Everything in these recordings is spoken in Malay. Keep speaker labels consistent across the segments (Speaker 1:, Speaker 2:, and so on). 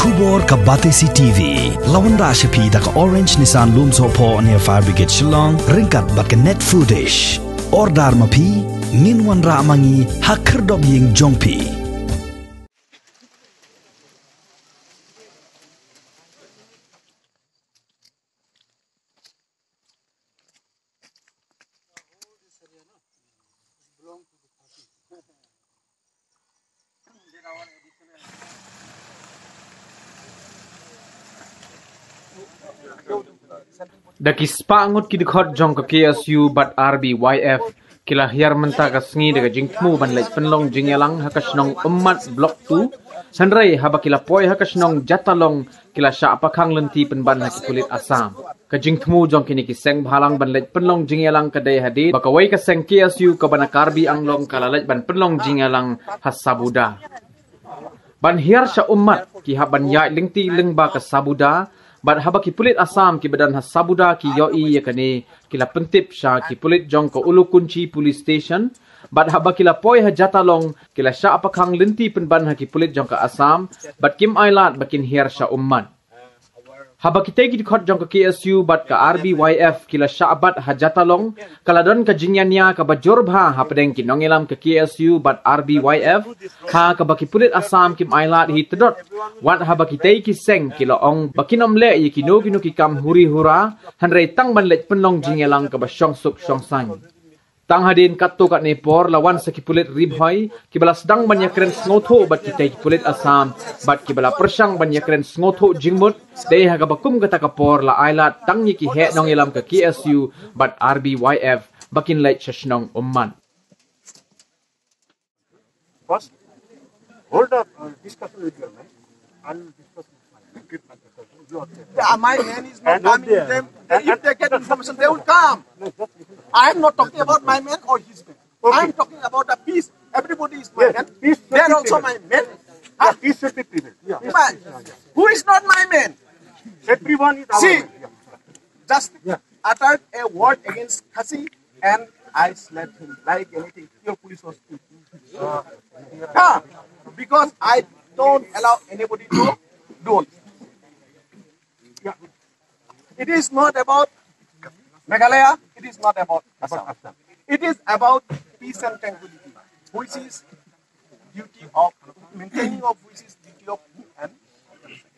Speaker 1: Tubor ka Batesi TV. Lawan ra shapi da ka Orange Nissan Lumso po near Fire Brigade Shillong. Ringkat bat ka net footage. Ordar mapi. Ninwan ra amangi hakerdob ying jongpi.
Speaker 2: Daki spangut ki dikhot jong ka KSU bat RBYF kila hiar menta ka sngi daga jingtmu ban lait penlong jingyalang hakasnong ummat blok 2 sanrai haba kila poi hakasnong jatalong kila sya apakang lenti penban haki kulit asam ka jingtmu jong kini ki seng bhalang ban lait penlong jingyalang kadai hadid bakawai ka seng KSU ka ban karbi anglong kala lait ban penlong jingyalang hasabuda ban hiar sya ummat ki haban ya lingti lengba ka sabuda bat haba ki pulit asam ki badan hasabuda ki yoi yakani kila pentip sya ki pulit jong ko ulu kunci police station bat haba kila poi hajatalong kila sya apakang lenti penban ha ki pulit jong ka asam bat kim ailat bakin hiar sya ummat haba kita ki dikhot jong ka KSU bat ka RBYF kila sya abat hajatalong kaladon ka jinyanya ka bajorba ha pedeng ki nongelam ka KSU bat RBYF ha ka baki pulit asam kim ailat hi tedot wat haba kita ki seng kila ong bakinom le yi kino ki kam huri hura hanrei tang ban lech penlong jingelang ka basyong suk syong sang tang hadin katto kat nepor lawan sakipulit ribhoi kibala sedang banyak keren snotho bat kita kipulit asam bat kibala persang banyak keren snotho jingmut dei haga bakum kata kapor la ailat tang ki he nong ilam ka KSU bat RBYF bakin lait shashnong umman
Speaker 3: First, hold up discussion with your man. I will discuss with my
Speaker 4: my man is not coming with them. If they get information, they will come. I am not talking about my man or his man. I am talking about the peace. Everybody is my man. They are also my men.
Speaker 3: Peace should be prevailed.
Speaker 4: Who is not my man?
Speaker 3: Everyone is our
Speaker 4: See,
Speaker 3: man.
Speaker 4: just uttered a word against Khasi and I slapped him like anything. Your police was because I don't allow anybody to do all this. It is not about Meghalaya. It is not about Assam. It is about peace and tranquility, which is duty of maintaining of which is duty of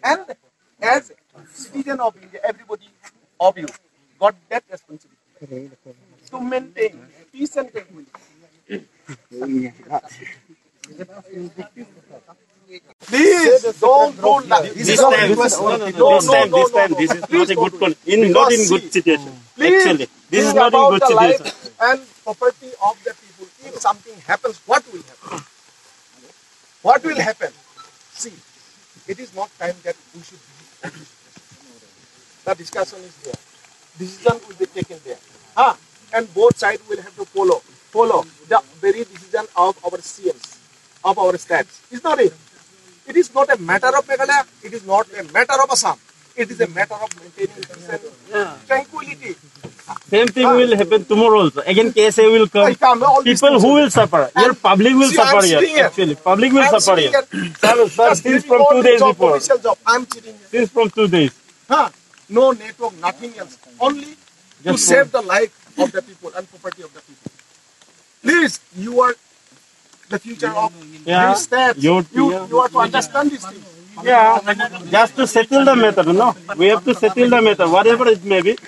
Speaker 4: and as citizen of India, everybody of you got that responsibility to maintain peace and tranquility. Please don't that.
Speaker 3: This time, this is not a good one. Not in good situation. Actually, this is not in good situation.
Speaker 4: Life and property of the people. If something happens, what will happen? What will happen? See, it is not time that we should be. The discussion is there. Decision will be taken there. And both sides will have to follow the very decision of our CMs, of our stats. Is not it? It is not a matter of Meghalaya. It is not a matter of Assam. It is a matter of maintaining peace and tranquility.
Speaker 3: Same thing will happen tomorrow also. Again, KSA will come. People who will suffer. Your public will suffer here. Actually, public will suffer here. Sir, since from 2 days before.
Speaker 4: I'm sitting here.
Speaker 3: Since from 2 days.
Speaker 4: No network, nothing else. Only to save the life of the people and property of the people. Please, you are the future of these states. You have to understand this thing.
Speaker 3: Yeah, just to settle the matter, no? We have to settle the matter, whatever it may be.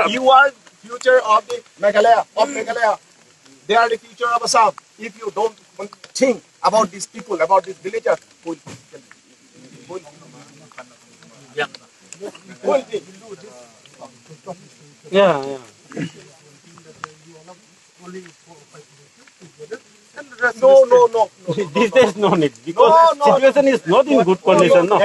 Speaker 4: You are future of the Meghalaya. They are the future of Assam. If you don't think about these people, about these villagers, who will think?
Speaker 3: Yeah.
Speaker 4: No.
Speaker 3: This is no need because situation is not in good condition.
Speaker 4: No,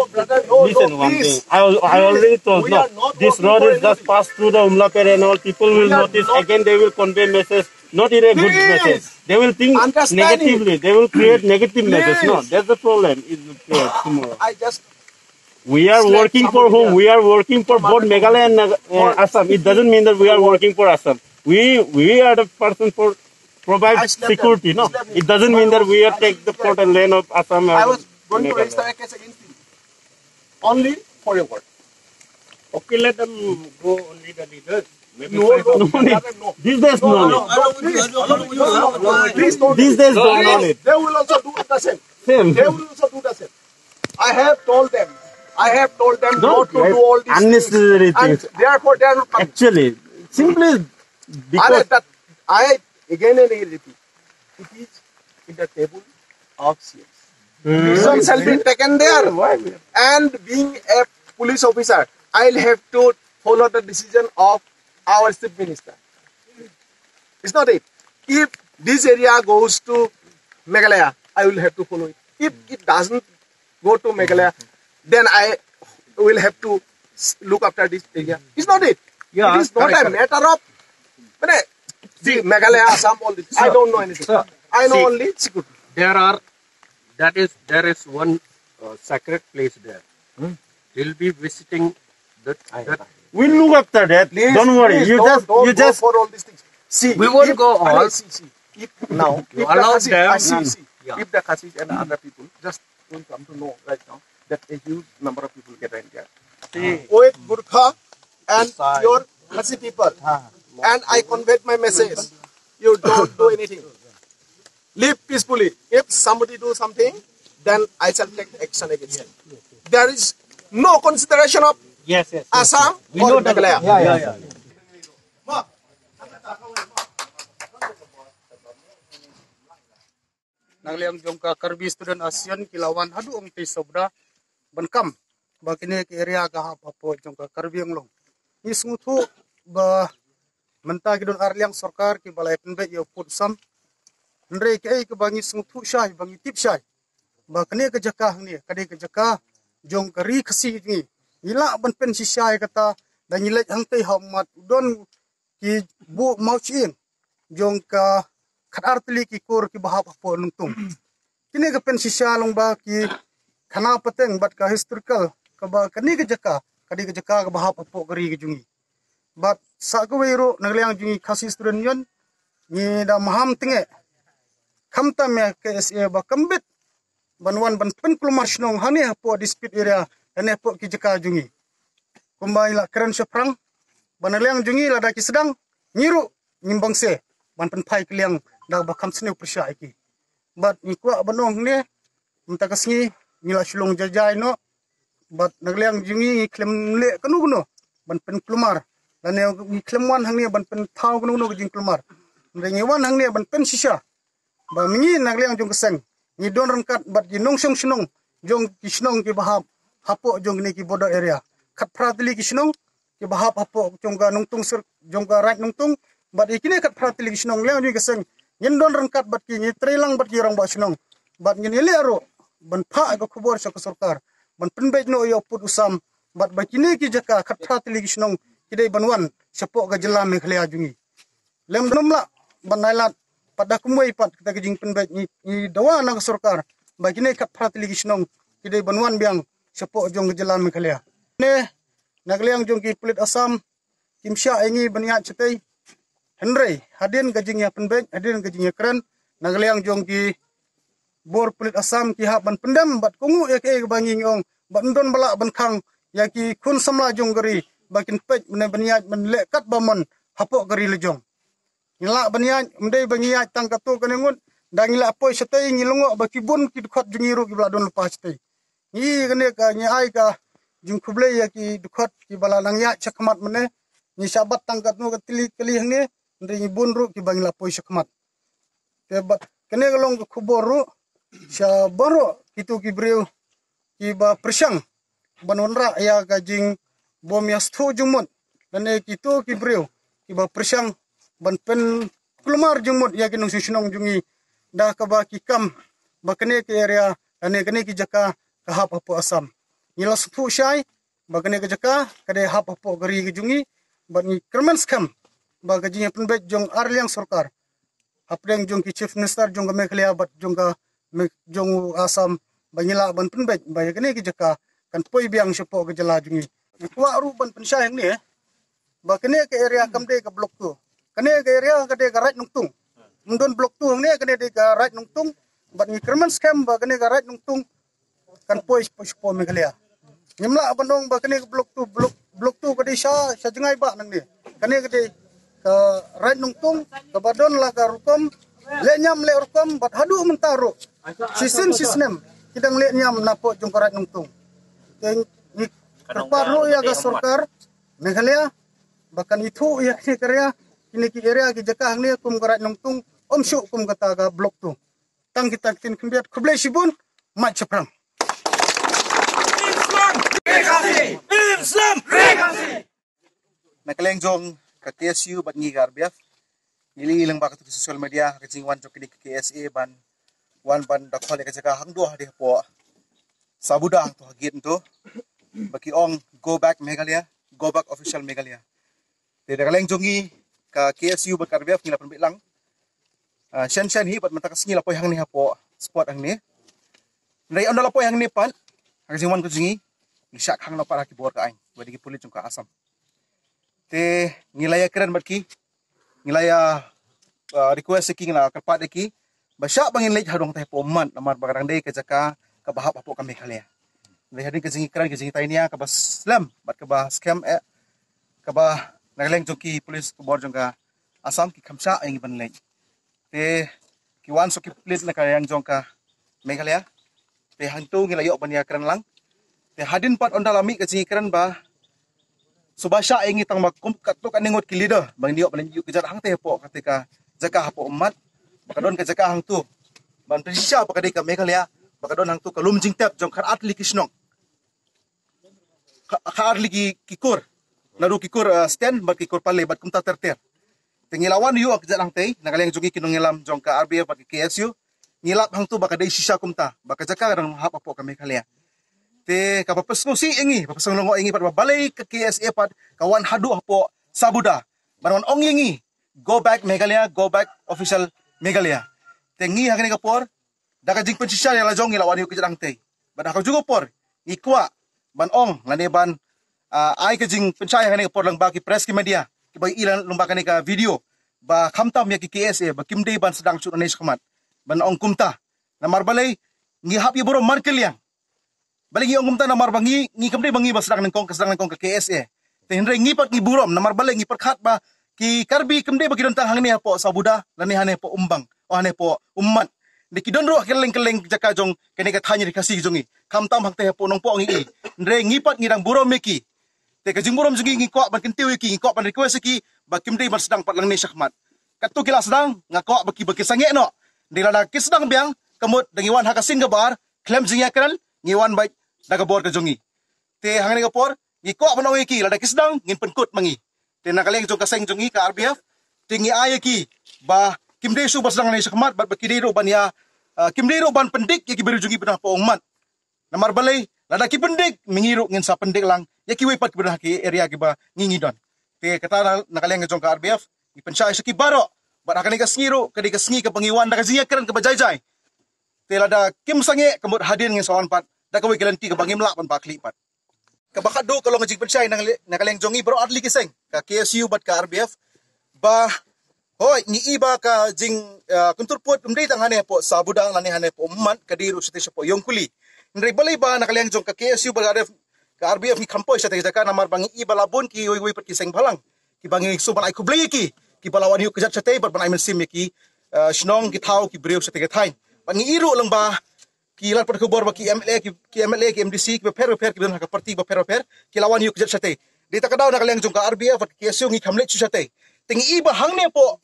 Speaker 4: brother.
Speaker 3: Listen, one thing. I already told you. This road is just passed through the Umlapere and all. People will notice. Again, they will convey message. Not in a good message. They will think negatively. They will create negative message. No, that's the problem. Tomorrow. We are working for whom? We are working for both Meghalaya and Assam. It doesn't mean that we are working for Assam. We are the person for provide security. No, it doesn't mean that we are take the total land of Assam.
Speaker 4: I was going to register a case against him. only for your word.
Speaker 3: Okay, let them go only the leaders. Maybe
Speaker 4: No, no.
Speaker 3: These days no.
Speaker 4: Please don't.
Speaker 3: These days don't need.
Speaker 4: They will also do the same.
Speaker 3: Same.
Speaker 4: They will also do the same. I have told them
Speaker 3: Don't
Speaker 4: not to do all these
Speaker 3: unnecessary
Speaker 4: things.
Speaker 3: things.
Speaker 4: And therefore they are not coming.
Speaker 3: Actually, simply because
Speaker 4: I again and again repeat, it is in the table of CS. Decision shall be taken there. And being a police officer, I'll have to follow the decision of our chief minister. It's not it. If this area goes to Meghalaya, I will have to follow it. If it doesn't go to Meghalaya, then I will have to look after this area. It's not it.
Speaker 2: Yeah,
Speaker 4: it is not a matter of see, Meghalaya, Assam, all this. I don't know anything.
Speaker 2: Sir,
Speaker 4: I know only security.
Speaker 5: There is one sacred place there. We'll be visiting that.
Speaker 3: we'll look after that.
Speaker 4: Please,
Speaker 3: Don't worry.
Speaker 4: please,
Speaker 3: You
Speaker 4: don't
Speaker 3: just
Speaker 4: go for all these things. See,
Speaker 5: We won't
Speaker 4: if-
Speaker 5: go all.
Speaker 4: See, if now, if
Speaker 5: allow
Speaker 4: the
Speaker 5: them.
Speaker 4: Khasis,
Speaker 5: Yeah.
Speaker 4: if the Khasis and other people just don't come to know right now that a huge number of people get in there. Oet Gurkha and your Khasi people, and I conveyed my message. You don't do anything. Live peacefully. If somebody do something, then I shall take action against him. There is no consideration of Assam or Meghalaya.
Speaker 6: Nangliang jongka Karbi student ASEAN kilawan hadu ong ti sobra bankam bakine ke area ka hapo jongka Karbi long ni smutu ba menta kidon arliang sarkar ki balai penbe yo put sam ndre ke ke bangi smutu syai bangi tip syai bakine ke jaka ni kade ke jaka jong kari khasi ni ila ban pen si syai kata dan nilai hang te hamat don ki bu mau chin jong ka khadar tli ki kor ki bahap po nungtung kini ka pen sisya long ba ki khana pateng bat ka historical ka ba kani ka jaka kadi ka jaka ka bahap po gari ka jungi bat sa ko wero nagliang jungi khasi student yon ni da maham tinge khamta me KSA ba kambit banwan ban pen klumar snong hani po dispute area ane po ki jaka jungi kumbai la keren seprang banaliang jungi la da ki sedang nyiru nyimbang se ban pen pai kliang da bakam sene persya iki bat ni kwa banong ne mta kasngi ngila shulong jajai no bat nagliang jungi klem le kanu kuno ban pen klumar dan ne klem wan hang ne ban pen thau kanu no jing klumar ngi wan hang ne ban pen sisha ba mingi nagliang jung keseng ni don rangkat bat ji nong song snong jong ki snong ki bahap hapo jong ne ki border area khat pratli ki snong ki bahap hapo jong ga nungtung sir jong ga right nungtung bat ikine khat pratli ki snong le ni keseng yin don rangkat bat ki ni trelang bat ki rang ba snong bat ni le ro ban pha ga khubor sa sarkar ban penbej no yo put usam bat ba kini ki jaka khat pratli ki snong kidai banwan sepo ga jela Meghalaya jungi lem nomla ban nailat pada kumoi pat kita jing penbej ni dawa na sarkar ba kini khat pratli ki snong kidai banwan biang sepo jong ga jela Meghalaya ne nagliang jong ki pulit Assam kimsha ingi bania chetai Henry hadin gajingnya penbej hadin gajingnya keren nagliang jong ki bor pulit Assam ki ha ban pendam bat kungu ya ke bangi ngong bat ndon bala ban khang ya ki kun samla jong gari bakin pej men baniat men lekat bamon hapo gari lejong ngila baniat mdei bangiat tang katu kanengun dang ngila poi setei ngilongo baki bun ki khot jungiru ki bladon lepas setei ni kene ka ni ai ka jing kuble ya ki dukhot ki bala langya chakmat mene ni sabat tang katu katili kali hne ndei bun ru ki bangila poi chakmat ke bat kene galong kuboru sya baro itu ki breu ki ba persang banonra ya gajing bom ya stu jumut dan itu ki breu ki ba persang ban pen klumar jumut ya ki nung susunong jungi da ka ba ki kam ba kene ki area ane kene ki jaka ka hap apo Assam nila stu syai ba kene ki jaka kade hap apo gari ki jungi ba ni kermens kam ba gajing penbej jong arliang sarkar apreng jong ki chief minister jong ka Meghalaya bat jong ka jong Assam bangila ban penbej ba kene ki jaka kan poi biang sepo ke jela jungi kwa ru ban pensya yang ni ba kene ke area kamde ka blok tu kene ke area kade ka right nungtung mundon blok tu ne kene de ka right nungtung bat ni kerman scam ba kene ka right nungtung kan poi sepo Meghalaya Nyemla bandong ba kene blok tu kadi sya jengai ba nang ni. Kene kadi ke right nungtung ke badon lah ka rukom le nyam le rukom bat hadu mentaru. Sistem kita ngeliat nyam napo jong right nungtung. Ni terparu ya ga sarkar Meghalaya bahkan itu ya kini karya ini ki area ki jakah ni kum right nungtung omsyu kum kata ga blok tu. Tang kita tin kembiat kublai sibun mat ceprang.
Speaker 4: Islam Nakaleng jong ka KSU bat ngi garbiaf ilang ba ka social media ka jingwan jok di KSA ban wan ban da khole ka jaga hang do hadi po sabuda to hagit to baki ong go back Meghalaya go back official Meghalaya te nakaleng jongi ka KSU bat garbiaf ngila penbilang shan hi bat mata kasngi lapoy hang ni po spot hang ni nai on lapoy hang ni pan ka jingwan ko jingi Isyak hang na para ki bor ka ain wadi ki pulit jong ka asam te ngilaya keren batki ngilaya request ki ngila kapat ki basya bangin lej hadong teh poman namar bagarang dei ka jaka ka bahap apo ka Meghalaya le hadin ka jingi keren ka jingi tainia ka bas slam bat ka ba scam ka ba nagleng jong ki pulis ka bor jong ka asam ki khamsa ang iban lej te ki wan so ki pulit na ka yang jong ka Meghalaya te hantu ngilayo bania keren lang te hadin pat on dalami ka jingikan ba subasya ingi tang makum katuk aningot ki leader bang diok balen yu kejar hang te po ketika jaka hapo umat bakadon ka jaka hang tu ban presisya pakadai ka Meghalaya bakadon hang tu kalum jingtap jong kar atli kisnong kar ligi kikur naru kikur stand bat kikur pale bat kumta terter tengilawan yu ak jarang te nagaleng jogi kinongilam jong ka RBF bat KSU ngilap hang tu bakadai sisa kumta bakajaka rang hap apo ka Meghalaya te kapapasno si ingi papasang longo ingi pat balay ka KSA pat kawan hadu hapo sabuda banwan ong ingi go back Meghalaya go back official Meghalaya te ngi hagani kapor daga jing pensisya ya lajong ilawan yu kejadang te ban ako juga por ngi kwa ban ong ngane ban ai ka jing pensaya hagani kapor lang baki press ki media ki bagi ilan lumbakan ni ka video ba khamtam ya ki KSA ba kimdei ban sedang sut anis khamat ban ong kumta namar balay ngi hap yu boro markel yang baligi ong kumta namar bangi ngi kamde bangi basdang nang kong ka KSA te hindre ngi pat ngi burom namar balay ngi perkhat ba ki karbi kamde bagi dontang hang ni po sabuda lani hane po umbang o hane po ummat de ki donro keleng jaka jong kene ka thanya dikasi jongi kamtam hang te po nong po ngi hindre ngi pat ngi dang burom meki te ka jing burom jongi ngi ko ban kentiu ki ngi ko ban request ki ba kimde basdang pat lang ni syahmat katu kila sedang ngako baki sange no dilada kisdang biang kamut dangiwan hakasin gabar klaim jingya kanal ngiwan bai daga bor ka jongi te hangani ka por ngiko manong ki lada kisdang ngin penkut mangi te nakaleng jong kaseng jongi ka RBF tingi ayaki ba kimde su basdang ni sakmat bat bakidero bania kimdero ban pendik yaki beru jongi benah po ongmat namar balay lada ki pendik mingiro ngin sa pendik lang yaki we pat benah ki area ki ba ngingi don te kata nakaleng jong ka RBF ipensay sa ki baro bat hakani ka sngiru kadi ka sngi ka pangiwan daga zinga keren ka bajay te lada kim sange kamut hadin ngin sawan pat dakawi galanti ka bangim la pan pakli pat kabakado kalong jing pensay nakaleng jongi bro adli kiseng ka KSU bat ka RBF ba hoy ni iba ka jing kunturput umdei tang hane po sabudang lani hane po umman kadiru sete po yongkuli ndre balay ba nakaleng jong ka KSU bat ka RBF ni kampoy sa jaka namar bangi iba labon ki wi pat kiseng balang ki bangi suban ay kublay ki balawan yu kejat sate bat ban ay mensim ki snong ki thau ki breu sate ka thain bangi iru lang ba kilat pada kubor baki MLA ki MDC ki per ki ben ka parti per ki lawan yu kejat sate di takadaw nakaleng jong ka RBF ki KSU ngi kamlet sate tingi iba hang ne po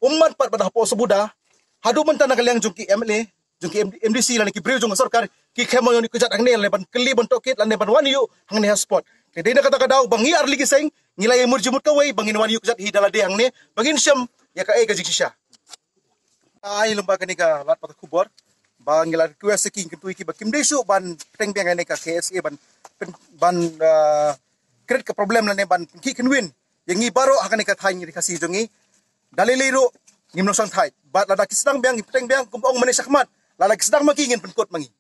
Speaker 4: ummat pat pada po sabuda hadu man ta nakaleng jong ki MLA jong ki MDC lan ki breu jong sarkar ki khemo yu kejat hang ne ban keli ban tokit lan ban wan yu hang ne spot kedi na katakadaw bangi arli kiseng ngilay murjumut kaway bangin wan yu kejat hidalade hang ne bangin syam ya ka ka jikisha ay lembaga ni ka lat pada kubor ba ngila request ki kentu ki ba kimdesu ban tengbiang ane ka KSA ban kred ka problem la ne ban ki kenwin yang ngi baro hakani ka thai ni kasi jongi daliliro ngimno sang thai bat lada kisdang biang tengbiang kumong manisakmat lada kisdang makingin penkot mangi